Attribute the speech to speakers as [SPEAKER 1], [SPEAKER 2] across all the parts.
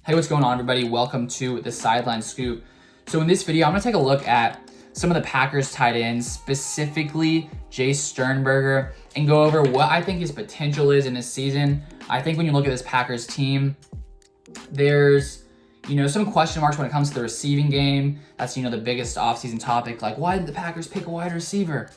[SPEAKER 1] Hey, what's going on, everybody? Welcome to the Sideline Scoop. So in this video, I'm going to take a look at some of the Packers tight ends, specifically Jace Sternberger, and go over what I think his potential is in this season. I think when you look at this Packers team, there's some question marks when it comes to the receiving game. That's the biggest offseason topic. Like, why did the Packers pick a wide receiver?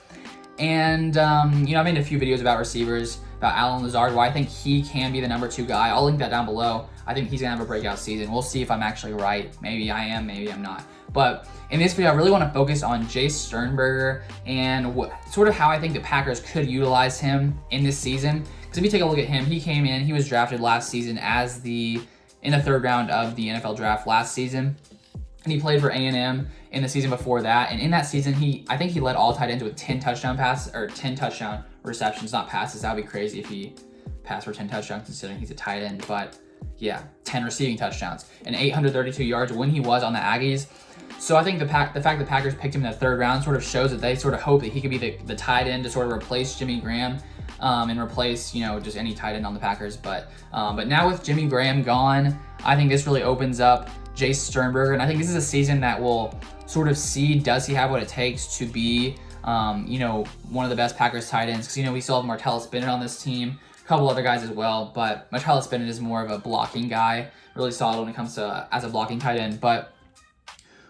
[SPEAKER 1] And I made a few videos about receivers, about Allen Lazard, why I think he can be the number 2 guy. I'll link that down below. I think he's gonna have a breakout season. We'll see if I'm actually right. Maybe I am, maybe I'm not. But in this video, I really want to focus on Jace Sternberger and sort of how I think the Packers could utilize him in this season. Because if you take a look at him, he came in, he was drafted last season in the 3rd round of the NFL draft last season. And he played for A&M in the season before that. And in that season, I think he led all tight ends with 10 touchdown receptions, not passes. That would be crazy if he passed for 10 touchdowns considering he's a tight end. But yeah, 10 receiving touchdowns and 832 yards when he was on the Aggies. So I think the fact the Packers picked him in the 3rd round sort of shows that they sort of hope that he could be the tight end to sort of replace Jimmy Graham and replace, just any tight end on the Packers. But now with Jimmy Graham gone, I think this really opens up Jace Sternberger, and I think this is a season that will sort of see, does he have what it takes to be, one of the best Packers tight ends? Because, we still have Martellus Bennett on this team, a couple other guys as well, but Martellus Bennett is more of a blocking guy, really solid when it comes to as a blocking tight end. But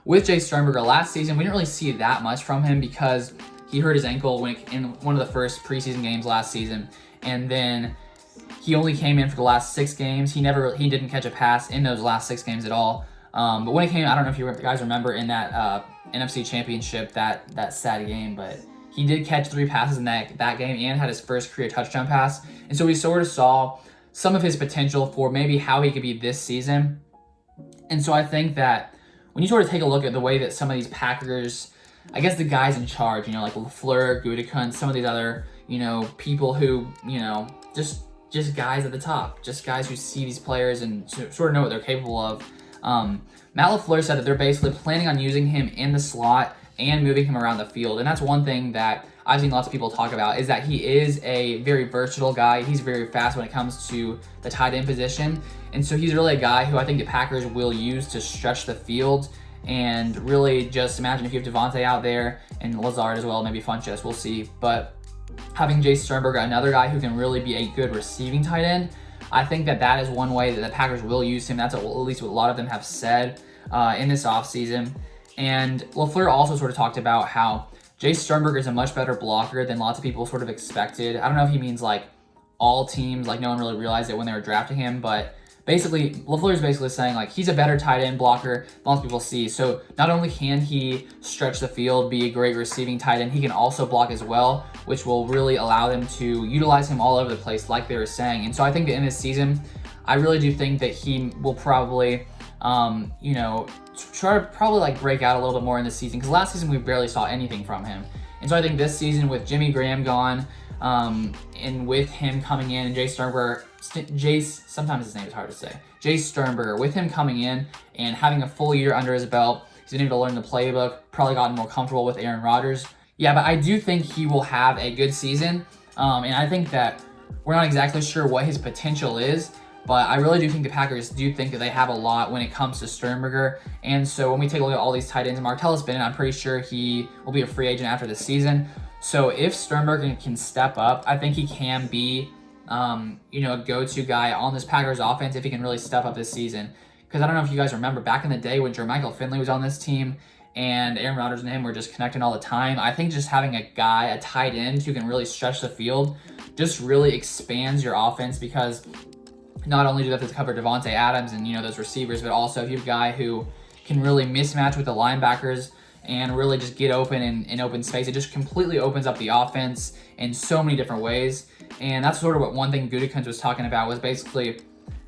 [SPEAKER 1] with Jace Sternberger last season, we didn't really see that much from him because he hurt his ankle in one of the first preseason games last season, and then he only came in for the last 6 games. He didn't catch a pass in those last 6 games at all. But when it came, I don't know if you guys remember in that NFC Championship, that sad game, but he did catch 3 passes in that game and had his first career touchdown pass. And so we sort of saw some of his potential for maybe how he could be this season. And so I think that when you sort of take a look at the way that some of these Packers, I guess the guys in charge, like LaFleur, Gutekunst, some of these other, people who, just guys at the top, just guys who see these players and sort of know what they're capable of. Matt LaFleur said that they're basically planning on using him in the slot and moving him around the field. And that's one thing that I've seen lots of people talk about, is that he is a very versatile guy. He's very fast when it comes to the tight end position. And so he's really a guy who I think the Packers will use to stretch the field. And really just imagine if you have Devontae out there and Lazard as well, maybe Funchess, we'll see. But having Jace Sternberger, another guy who can really be a good receiving tight end, I think that is one way that the Packers will use him. That's at least what a lot of them have said in this offseason. And LaFleur also sort of talked about how Jace Sternberger is a much better blocker than lots of people sort of expected. I don't know if he means like all teams, like no one really realized it when they were drafting him, but basically, LaFleur is basically saying like he's a better tight end blocker than lots of people see. So not only can he stretch the field, be a great receiving tight end, he can also block as well, which will really allow them to utilize him all over the place, like they were saying. And so I think that in this season, I really do think that he will probably, try to probably like break out a little bit more in this season, because last season we barely saw anything from him. And so I think this season with Jimmy Graham gone, and with him coming in and sometimes his name is hard to say, Jace Sternberger, with him coming in and having a full year under his belt, he's been able to learn the playbook, probably gotten more comfortable with Aaron Rodgers. Yeah, but I do think he will have a good season, and I think that we're not exactly sure what his potential is, but I really do think the Packers do think that they have a lot when it comes to Sternberger. And so when we take a look at all these tight ends, Martellus Bennett, I'm pretty sure he will be a free agent after this season. So if Sternberger can step up, I think he can be, a go-to guy on this Packers offense if he can really step up this season. Because I don't know if you guys remember back in the day when Jermichael Finley was on this team and Aaron Rodgers and him were just connecting all the time. I think just having a tight end who can really stretch the field just really expands your offense, because not only do they have to cover Devontae Adams and, those receivers, but also if you have a guy who can really mismatch with the linebackers and really just get open in open space, it just completely opens up the offense in so many different ways. And that's sort of what one thing Gutekunst was talking about, was basically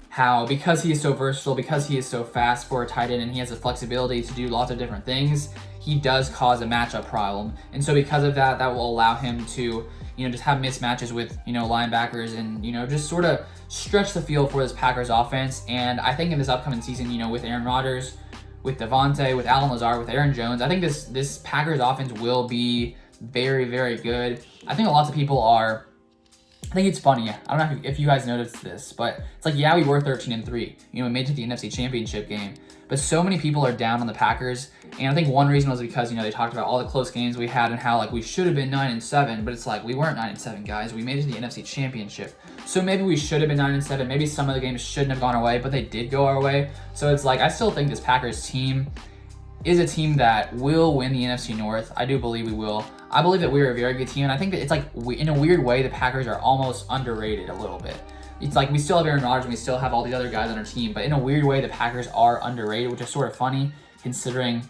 [SPEAKER 1] how, because he is so versatile, because he is so fast for a tight end and he has the flexibility to do lots of different things, he does cause a matchup problem. And so because of that, that will allow him to, just have mismatches with, linebackers and, just sort of stretch the field for this Packers offense. And I think in this upcoming season, with Aaron Rodgers, with Devontae, with Allen Lazard, with Aaron Jones, I think this Packers offense will be very, very good. I think lots of people are I think it's funny. I don't know if you guys noticed this, but it's like, yeah, we were 13-3. You know, we made it to the NFC Championship game, but so many people are down on the Packers. And I think one reason was because, you know, they talked about all the close games we had and how, like, we should have been 9-7, but it's like, we weren't 9-7, guys. We made it to the NFC Championship. So maybe we should have been 9-7. Maybe some of the games shouldn't have gone our way, but they did go our way. So it's like, I still think this Packers team is a team that will win the NFC North. I do believe we will. I believe that we're a very good team, and I think that it's like, in a weird way, the Packers are almost underrated a little bit. It's like we still have Aaron Rodgers and we still have all these other guys on our team, but in a weird way, the Packers are underrated, which is sort of funny considering,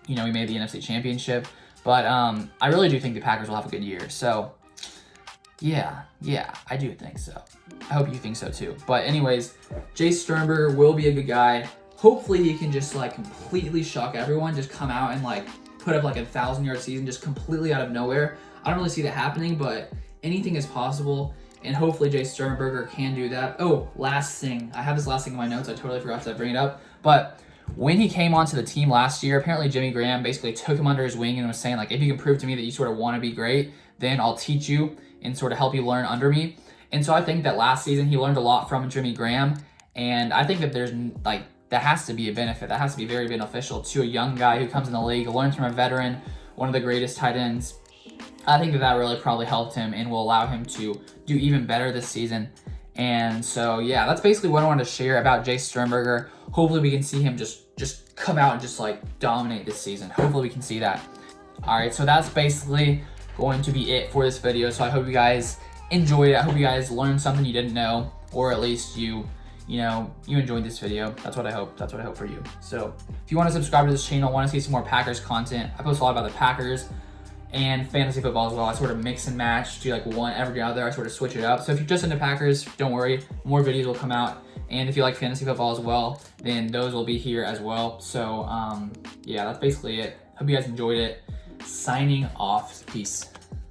[SPEAKER 1] you know, we made the NFC Championship. But I really do think the Packers will have a good year. So yeah, I do think so. I hope you think so too. But anyways, Jace Sternberger will be a good guy. Hopefully he can just like completely shock everyone, just come out and like put up like 1,000-yard season just completely out of nowhere. I don't really see that happening, but anything is possible. And hopefully Jace Sternberger can do that. Oh, last thing. I have this last thing in my notes. I totally forgot to bring it up. But when he came onto the team last year, apparently Jimmy Graham basically took him under his wing and was saying, like, if you can prove to me that you sort of want to be great, then I'll teach you and sort of help you learn under me. And so I think that last season he learned a lot from Jimmy Graham. And I think that there's like, that has to be a benefit. That has to be very beneficial to a young guy who comes in the league, learns from a veteran, one of the greatest tight ends. I think that really probably helped him and will allow him to do even better this season. And so, yeah, that's basically what I wanted to share about Jace Sternberger. Hopefully we can see him just come out and just like dominate this season. Hopefully we can see that. All right, so that's basically going to be it for this video. So I hope you guys enjoyed it. I hope you guys learned something you didn't know, or at least you enjoyed this video. That's what I hope. That's what I hope for you. So if you want to subscribe to this channel, want to see some more Packers content, I post a lot about the Packers and fantasy football as well. I sort of mix and match, do like one every other. I sort of switch it up. So if you're just into Packers, don't worry, more videos will come out. And if you like fantasy football as well, then those will be here as well. So yeah, that's basically it. Hope you guys enjoyed it. Signing off. Peace.